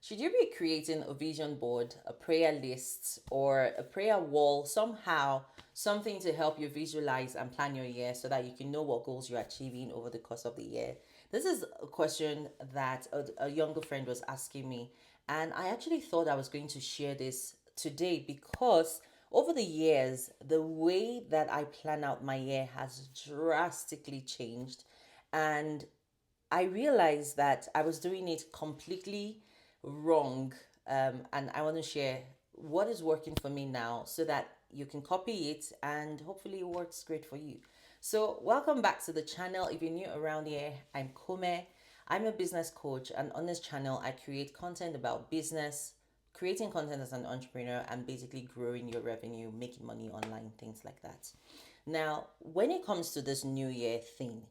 Should you be creating a vision board, a prayer list, or a prayer wall, somehow, something to help you visualize and plan your year so that you can know what goals you're achieving over the course of the year? This is a question that a younger friend was asking me, and I actually thought I was going to share this today because over the years, the way that I plan out my year has drastically changed. And I realized that I was doing it completely wrong. And I want to share what is working for me now so that you can copy it and hopefully it works great for you. So, welcome back to the channel. If you're new around here, I'm Kome. I'm a business coach, and on this channel, I create content about business, creating content as an entrepreneur, and basically growing your revenue, making money online, things like that. Now, when it comes to this new year thing,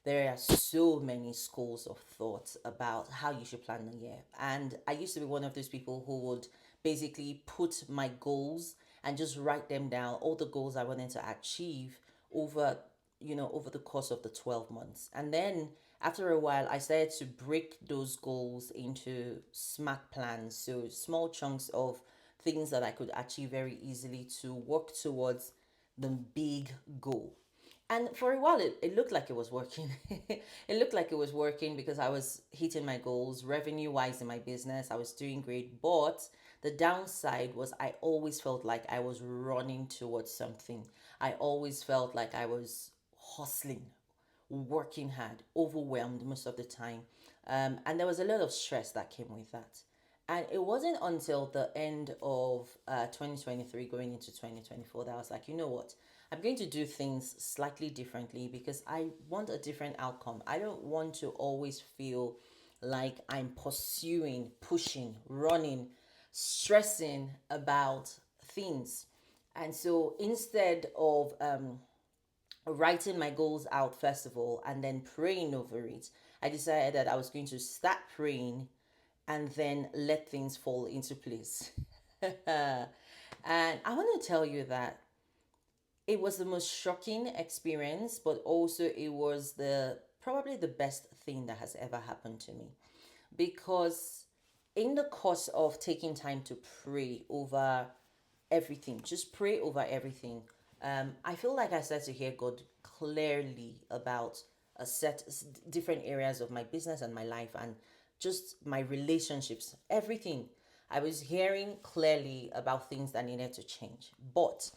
there are so many schools of thought about how you should plan the year. And I used to be one of those people who would basically put my goals and just write them down, all the goals I wanted to achieve over, over the course of the 12 months. And then after a while, I started to break those goals into SMART plans, so small chunks of things that I could achieve very easily to work towards the big goal. And for a while, it looked like it was working. It looked like it was working because I was hitting my goals revenue wise in my business. I was doing great. But the downside was I always felt like I was running towards something. I always felt like I was hustling, working hard, overwhelmed most of the time. And there was a lot of stress that came with that. And it wasn't until the end of 2023 going into 2024 that I was like, you know what? I'm going to do things slightly differently because I want a different outcome. I don't want to always feel like I'm pursuing, pushing, running, stressing about things. And so instead of writing my goals out first of all and then praying over it, I decided that I was going to start praying and then let things fall into place. And I want to tell you that it was the most shocking experience, but also it was the probably the best thing that has ever happened to me because in the course of taking time to pray over everything, just pray over everything. I feel like I started to hear God clearly about a set different areas of my business and my life and just my relationships, everything. I was hearing clearly about things that needed to change. But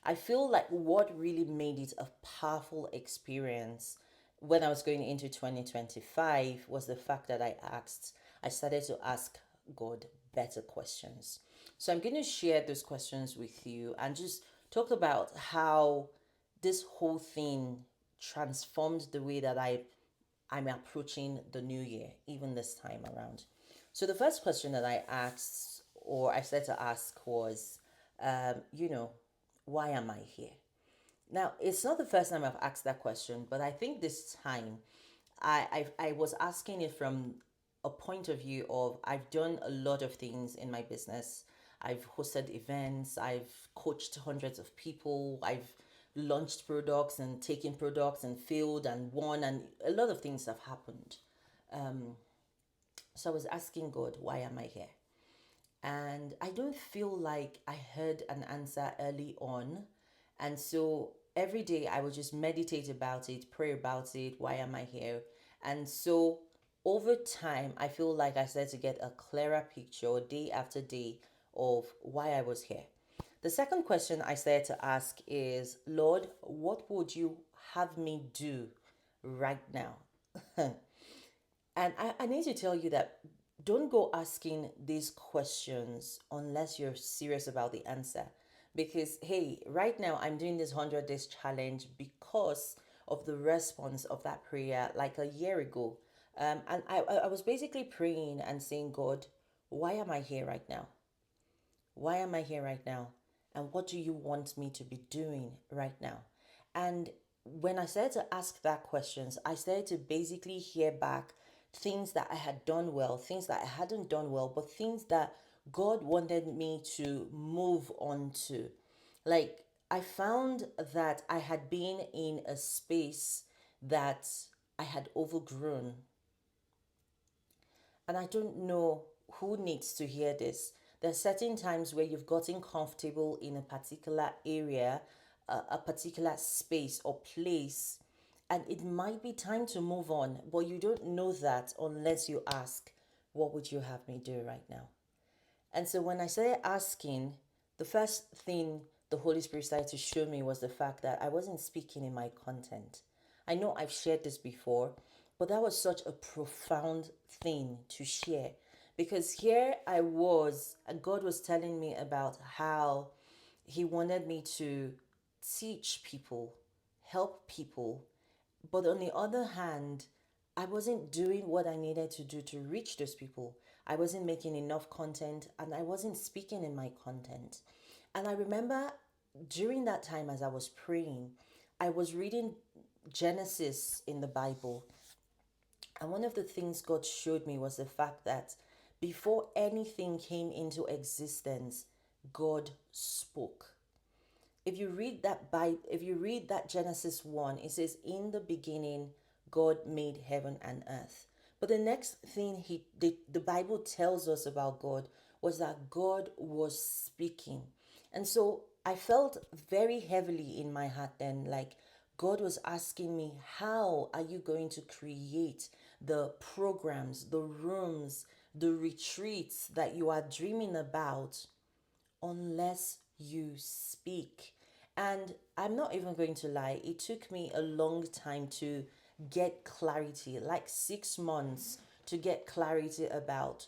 I feel like what really made it a powerful experience when I was going into 2025 was the fact that I started to ask God better questions. So I'm going to share those questions with you and just talk about how this whole thing transformed the way that I'm approaching the new year, even this time around. So the first question that I asked, or I started to ask, was, why am I here? Now, it's not the first time I've asked that question, but I think this time I was asking it from a point of view of I've done a lot of things in my business. I've hosted events, I've coached hundreds of people, I've launched products and taken products and failed and won, and a lot of things have happened. So I was asking God, why am I here? And I don't feel like I heard an answer early on. And so every day I would just meditate about it, pray about it. Why am I here? And so over time, I feel like I started to get a clearer picture day after day of why I was here. The second question I started to ask is, Lord, what would you have me do right now? And I need to tell you that don't go asking these questions unless you're serious about the answer. Because, hey, right now I'm doing this 100 days challenge because of the response of that prayer like a year ago. And I was basically praying and saying, God, why am I here right now? Why am I here right now? And what do you want me to be doing right now? And when I started to ask that questions, I started to basically hear back things that I had done well, things that I hadn't done well, but things that God wanted me to move on to. Like, I found that I had been in a space that I had overgrown, and I don't know who needs to hear this. There are certain times where you've gotten comfortable in a particular area, a particular space or place, and it might be time to move on, but you don't know that unless you ask, what would you have me do right now? And so when I started asking, the first thing the Holy Spirit started to show me was the fact that I wasn't speaking in my content. I know I've shared this before, but that was such a profound thing to share, because here I was, and God was telling me about how He wanted me to teach people, help people, but on the other hand, I wasn't doing what I needed to do to reach those people. I wasn't making enough content and I wasn't speaking in my content. And I remember during that time as I was praying, I was reading Genesis in the Bible. And one of the things God showed me was the fact that before anything came into existence, God spoke. If you read that Genesis 1, it says, in the beginning, God made heaven and earth. But the next thing the Bible tells us about God was that God was speaking. And so I felt very heavily in my heart then, like God was asking me, how are you going to create the programs, the rooms, the retreats that you are dreaming about unless you speak? And I'm not even going to lie, it took me a long time to get clarity, like 6 months to get clarity about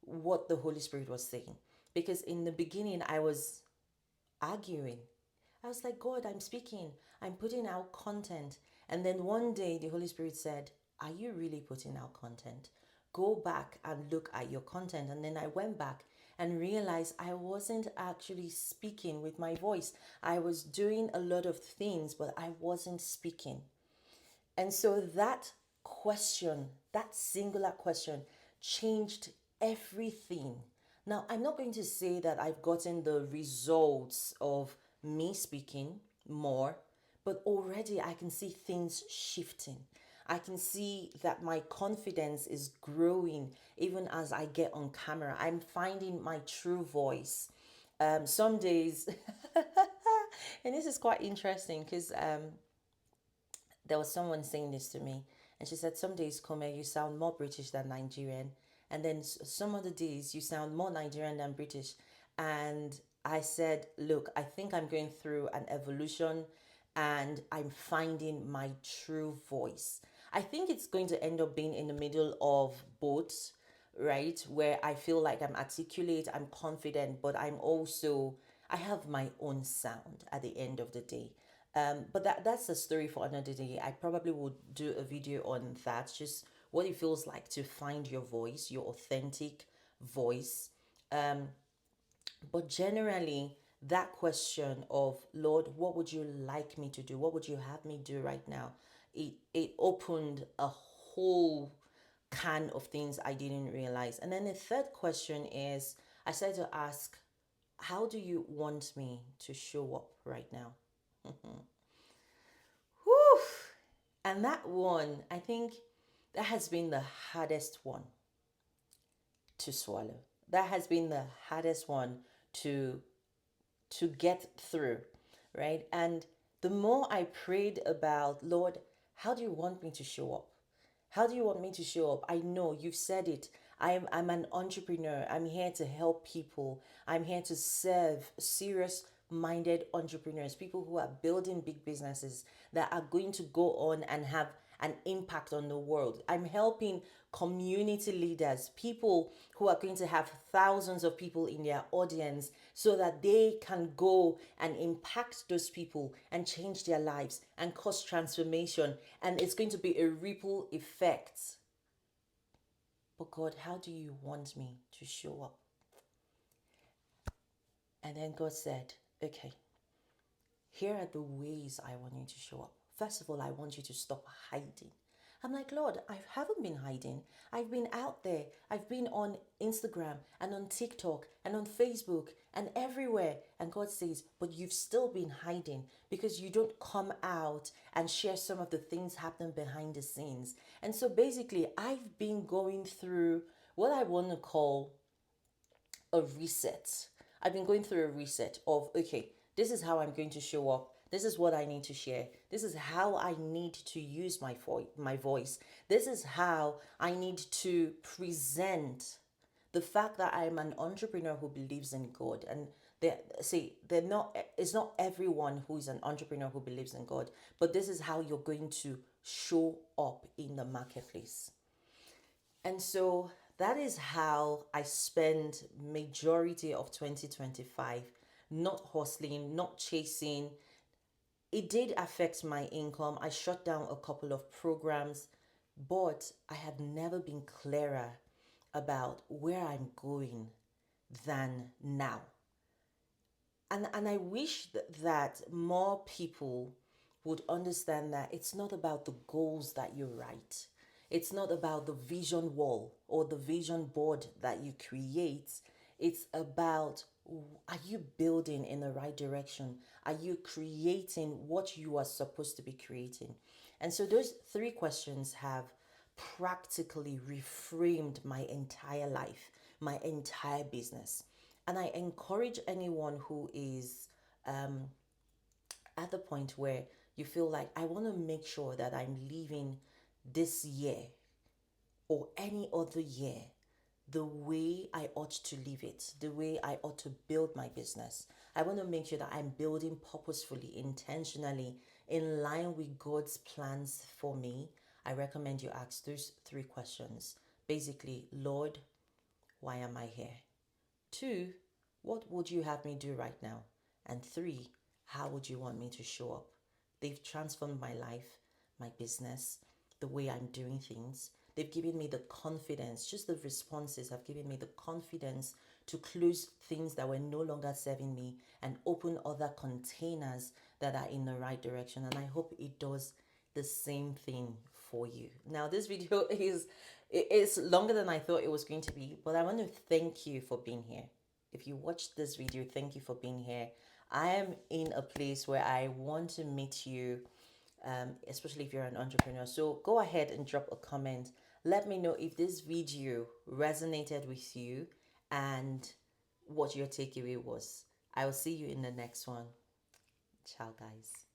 what the Holy Spirit was saying. Because in the beginning, I was arguing. I was like, God, I'm speaking, I'm putting out content. And then one day the Holy Spirit said, are you really putting out content? Go back and look at your content. And then I went back and realized I wasn't actually speaking with my voice. I was doing a lot of things, but I wasn't speaking. And so that question, that singular question, changed everything. Now, I'm not going to say that I've gotten the results of me speaking more, but already I can see things shifting. I can see that my confidence is growing even as I get on camera. I'm finding my true voice. Some days, and this is quite interesting because there was someone saying this to me, and she said, some days, Kome, you sound more British than Nigerian, and then some other days you sound more Nigerian than British. And I said, look, I think I'm going through an evolution and I'm finding my true voice. I think it's going to end up being in the middle of both, right? Where I feel like I'm articulate, I'm confident, but I have my own sound at the end of the day. But that's a story for another day. I probably would do a video on that, just what it feels like to find your voice, your authentic voice. But generally, that question of, Lord, what would you like me to do? What would you have me do right now? It opened a whole can of things I didn't realize. And then the third question is, I started to ask, how do you want me to show up right now? Whew. And that one, I think that has been the hardest one to swallow. That has been the hardest one to get through, right? And the more I prayed about, Lord, how do you want me to show up? How do you want me to show up? I know you've said it. I'm an entrepreneur. I'm here to help people. I'm here to serve serious minded entrepreneurs, people who are building big businesses that are going to go on and have an impact on the world. I'm helping community leaders, people who are going to have thousands of people in their audience so that they can go and impact those people and change their lives and cause transformation. And it's going to be a ripple effect. But God, how do you want me to show up? And then God said, okay, here are the ways I want you to show up. First of all, I want you to stop hiding. I'm like, Lord, I haven't been hiding. I've been out there. I've been on Instagram and on TikTok and on Facebook and everywhere. And God says, but you've still been hiding because you don't come out and share some of the things happening behind the scenes. And so basically, I've been going through what I want to call a reset. I've been going through a reset of, okay, this is how I'm going to show up. This is what I need to share. This is how I need to use my voice. This is how I need to present the fact that I'm an entrepreneur who believes in God. And they're not, it's not everyone who is an entrepreneur who believes in God, but this is how you're going to show up in the marketplace. And so that is how I spend majority of 2025, not hustling, not chasing. It did affect my income. I shut down a couple of programs, but I have never been clearer about where I'm going than now. And I wish that more people would understand that it's not about the goals that you write. It's not about the vision wall or the vision board that you create. It's about, are you building in the right direction? Are you creating what you are supposed to be creating? And so those three questions have practically reframed my entire life, my entire business. And I encourage anyone who is at the point where you feel like, I want to make sure that I'm living this year or any other year the way I ought to live it, the way I ought to build my business. I want to make sure that I'm building purposefully, intentionally, in line with God's plans for me. I recommend you ask those three questions. Basically, Lord, why am I here? Two, what would you have me do right now? And three, how would you want me to show up? They've transformed my life, my business, the way I'm doing things. They've given me the confidence, just the responses have given me the confidence to close things that were no longer serving me and open other containers that are in the right direction. And I hope it does the same thing for you. Now, this video is longer than I thought it was going to be, but I want to thank you for being here. If you watched this video, thank you for being here. I am in a place where I want to meet you, especially if you're an entrepreneur. So go ahead and drop a comment. Let me know if this video resonated with you and what your takeaway was. I will see you in the next one. Ciao, guys.